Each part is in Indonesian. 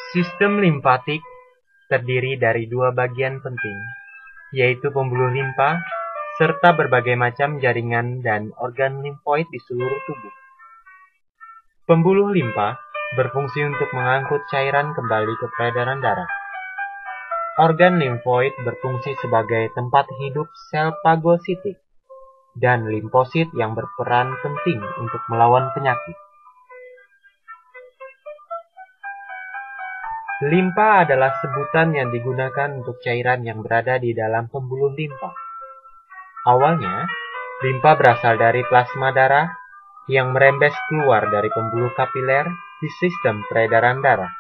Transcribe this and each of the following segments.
Sistem limfatik terdiri dari dua bagian penting, yaitu pembuluh limpa serta berbagai macam jaringan dan organ limfoid di seluruh tubuh. Pembuluh limpa berfungsi untuk mengangkut cairan kembali ke peredaran darah. Organ limfoid berfungsi sebagai tempat hidup sel fagositik dan limfosit yang berperan penting untuk melawan penyakit. Limpa adalah sebutan yang digunakan untuk cairan yang berada di dalam pembuluh limpa. Awalnya, limpa berasal dari plasma darah yang merembes keluar dari pembuluh kapiler di sistem peredaran darah.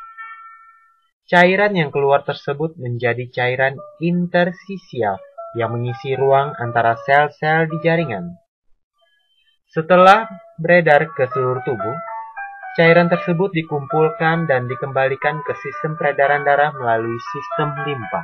Cairan yang keluar tersebut menjadi cairan interstisial yang mengisi ruang antara sel-sel di jaringan. Setelah beredar ke seluruh tubuh, cairan tersebut dikumpulkan dan dikembalikan ke sistem peredaran darah melalui sistem limpa.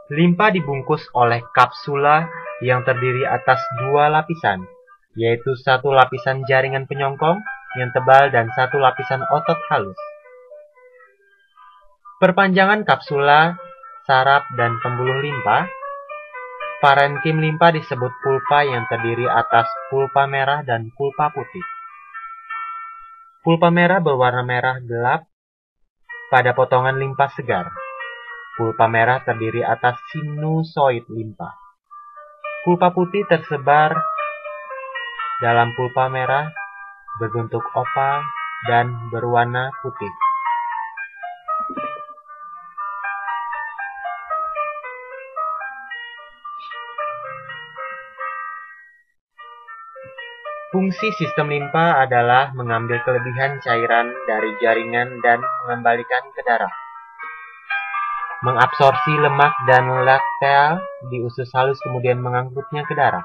Limpa dibungkus oleh kapsula yang terdiri atas dua lapisan, yaitu satu lapisan jaringan penyongkong yang tebal dan satu lapisan otot halus. Perpanjangan kapsula, saraf, dan pembuluh limpa. Parenkim limpa disebut pulpa yang terdiri atas pulpa merah dan pulpa putih. Pulpa merah berwarna merah gelap pada potongan limpa segar. Pulpa merah terdiri atas sinusoid limpa. Pulpa putih tersebar dalam pulpa merah, berbentuk oval dan berwarna putih. Fungsi sistem limpa adalah mengambil kelebihan cairan dari jaringan dan mengembalikan ke darah, mengabsorpsi lemak dan laktal di usus halus kemudian mengangkutnya ke darah,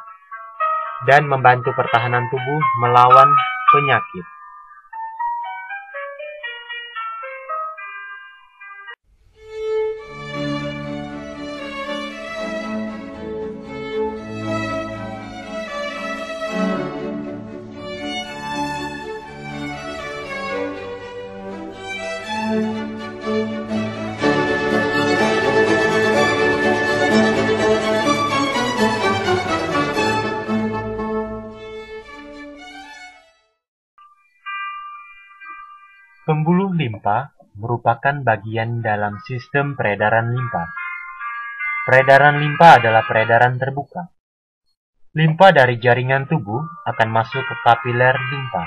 dan membantu pertahanan tubuh melawan penyakit. Pembuluh limpa merupakan bagian dalam sistem peredaran limpa. Peredaran limpa adalah peredaran terbuka. Limpa dari jaringan tubuh akan masuk ke kapiler limpa.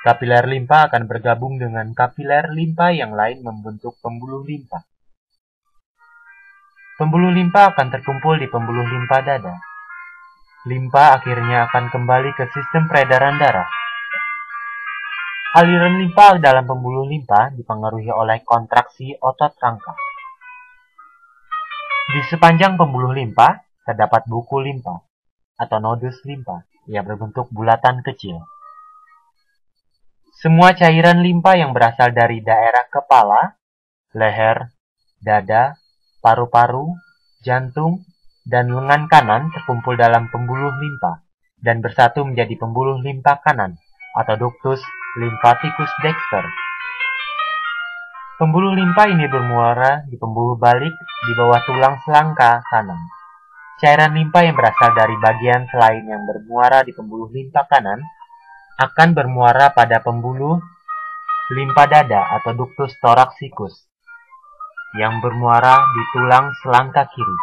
Kapiler limpa akan bergabung dengan kapiler limpa yang lain membentuk pembuluh limpa. Pembuluh limpa akan terkumpul di pembuluh limpa dada. Limpa akhirnya akan kembali ke sistem peredaran darah. Aliran limpa dalam pembuluh limpa dipengaruhi oleh kontraksi otot rangka. Di sepanjang pembuluh limpa terdapat buku limpa atau nodus limpa yang berbentuk bulatan kecil. Semua cairan limpa yang berasal dari daerah kepala, leher, dada, paru-paru, jantung, dan lengan kanan terkumpul dalam pembuluh limpa dan bersatu menjadi pembuluh limpa kanan atau ductus lymphaticus dexter. Pembuluh limpa ini bermuara di pembuluh balik di bawah tulang selangka kanan. Cairan limpa yang berasal dari bagian selain yang bermuara di pembuluh limpa kanan akan bermuara pada pembuluh limpa dada atau ductus thoraxicus yang bermuara di tulang selangka kiri.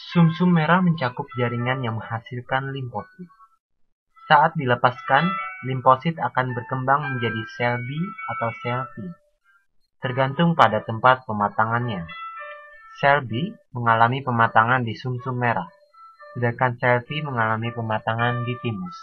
Sumsum merah mencakup jaringan yang menghasilkan limfosit. Saat dilepaskan, limfosit akan berkembang menjadi sel B atau sel T, tergantung pada tempat pematangannya. Sel B mengalami pematangan di sumsum merah, sedangkan sel T mengalami pematangan di timus.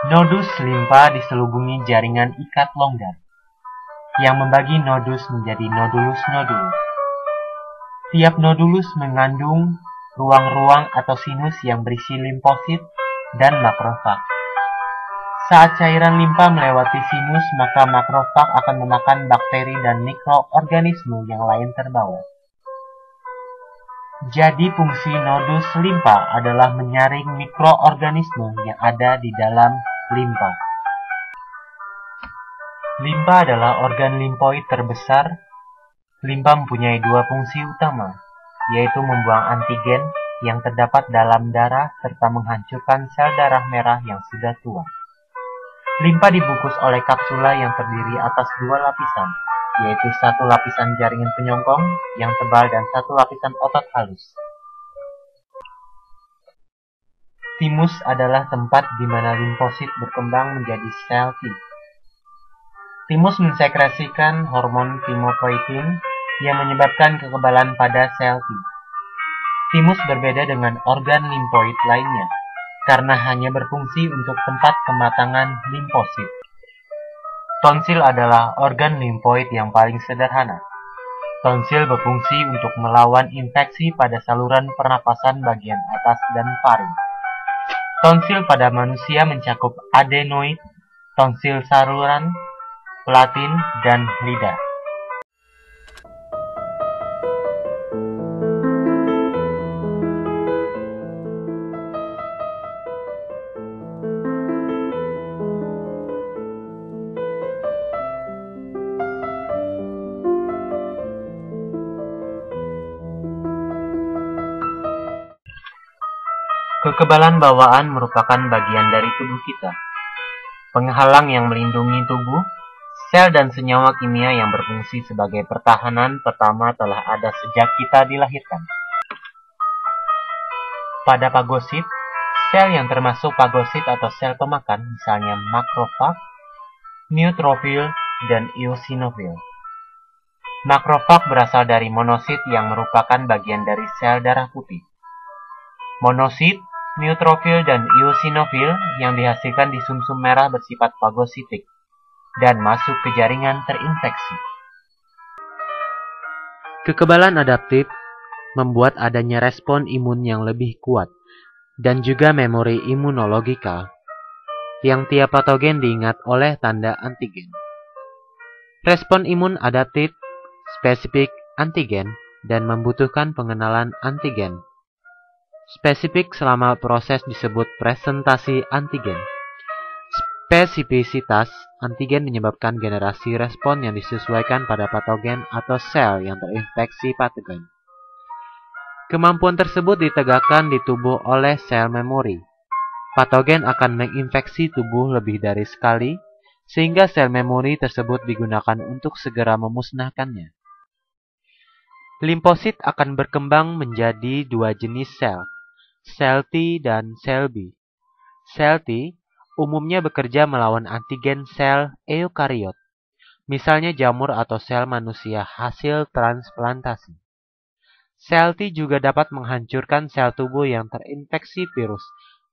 Nodus limpa diselubungi jaringan ikat longgar, yang membagi nodus menjadi nodulus-nodulus. Tiap nodulus mengandung ruang-ruang atau sinus yang berisi limfosit dan makrofag. Saat cairan limpa melewati sinus, maka makrofag akan memakan bakteri dan mikroorganisme yang lain terbawa. Jadi fungsi nodus limpa adalah menyaring mikroorganisme yang ada di dalam limpa. Limpa adalah organ limfoid terbesar. Limpa mempunyai dua fungsi utama, yaitu membuang antigen yang terdapat dalam darah serta menghancurkan sel darah merah yang sudah tua. Limpa dibungkus oleh kapsula yang terdiri atas dua lapisan, yaitu satu lapisan jaringan penyongkong yang tebal dan satu lapisan otot halus. Timus adalah tempat di mana limfosit berkembang menjadi sel T. Timus mensekresikan hormon timopoietin yang menyebabkan kekebalan pada sel T. Timus berbeda dengan organ limfoid lainnya, karena hanya berfungsi untuk tempat pematangan limfosit. Tonsil adalah organ limfoid yang paling sederhana. Tonsil berfungsi untuk melawan infeksi pada saluran pernapasan bagian atas dan faring. Tonsil pada manusia mencakup adenoid, tonsil saluran, palatin, dan lidah. Kekebalan bawaan merupakan bagian dari tubuh kita, penghalang yang melindungi tubuh. Sel dan senyawa kimia yang berfungsi sebagai pertahanan pertama telah ada sejak kita dilahirkan. Pada fagosit, sel yang termasuk fagosit atau sel pemakan, misalnya makrofag, neutrofil, dan eosinofil. Makrofag berasal dari monosit yang merupakan bagian dari sel darah putih. Monosit, neutrofil, dan eosinofil yang dihasilkan di sumsum merah bersifat fagositik dan masuk ke jaringan terinfeksi. Kekebalan adaptif membuat adanya respon imun yang lebih kuat dan juga memori imunologikal yang tiap patogen diingat oleh tanda antigen. Respon imun adaptif spesifik antigen dan membutuhkan pengenalan antigen. Spesifik selama proses disebut presentasi antigen. Spesifisitas antigen menyebabkan generasi respon yang disesuaikan pada patogen atau sel yang terinfeksi patogen. Kemampuan tersebut ditegakkan di tubuh oleh sel memori. Patogen akan menginfeksi tubuh lebih dari sekali, sehingga sel memori tersebut digunakan untuk segera memusnahkannya. Limfosit akan berkembang menjadi dua jenis sel T dan sel B. Sel T umumnya bekerja melawan antigen sel eukariot, misalnya jamur atau sel manusia hasil transplantasi. Sel T juga dapat menghancurkan sel tubuh yang terinfeksi virus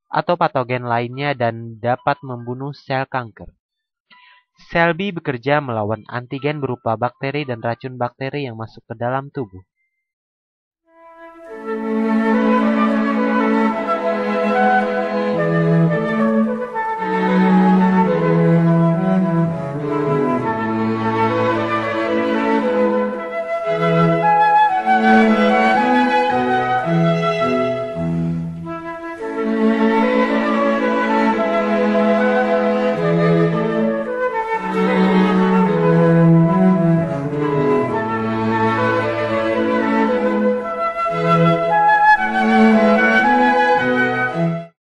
atau patogen lainnya dan dapat membunuh sel kanker. Sel B bekerja melawan antigen berupa bakteri dan racun bakteri yang masuk ke dalam tubuh.